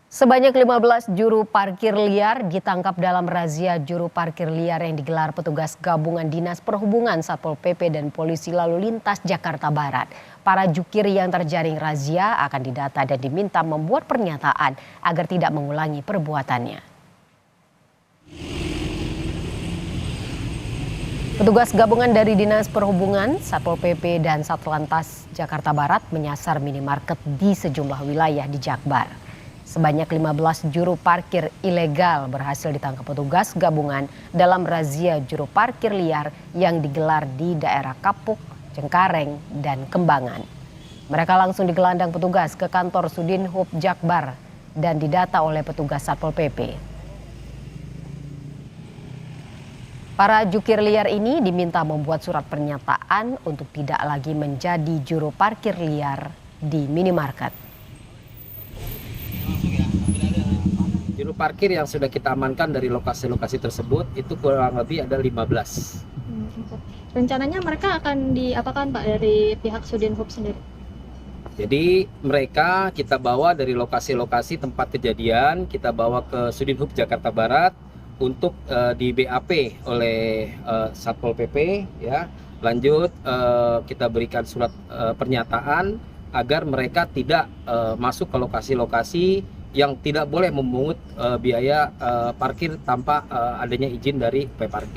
Sebanyak 15 juru parkir liar ditangkap dalam razia juru parkir liar yang digelar petugas gabungan Dinas Perhubungan Satpol PP dan Polisi Lalu Lintas Jakarta Barat. Para jukir yang terjaring razia akan didata dan diminta membuat pernyataan agar tidak mengulangi perbuatannya. Petugas gabungan dari Dinas Perhubungan, Satpol PP dan Satlantas Jakarta Barat menyasar minimarket di sejumlah wilayah di Jakbar. Sebanyak 15 juru parkir ilegal berhasil ditangkap petugas gabungan dalam razia juru parkir liar yang digelar di daerah Kapuk, Cengkareng, dan Kembangan. Mereka langsung digelandang petugas ke kantor Sudinhub Jakbar dan didata oleh petugas Satpol PP. Para jukir liar ini diminta membuat surat pernyataan untuk tidak lagi menjadi juru parkir liar di minimarket. Juru parkir yang sudah kita amankan dari lokasi-lokasi tersebut itu kurang lebih ada 15. Rencananya mereka akan diapakan Pak dari pihak Sudinhub sendiri? Jadi mereka kita bawa dari lokasi-lokasi tempat kejadian, kita bawa ke Sudinhub Jakarta Barat untuk di BAP oleh Satpol PP ya. Lanjut kita berikan surat pernyataan agar mereka tidak masuk ke lokasi-lokasi yang tidak boleh memungut biaya parkir tanpa adanya izin dari P Parkir.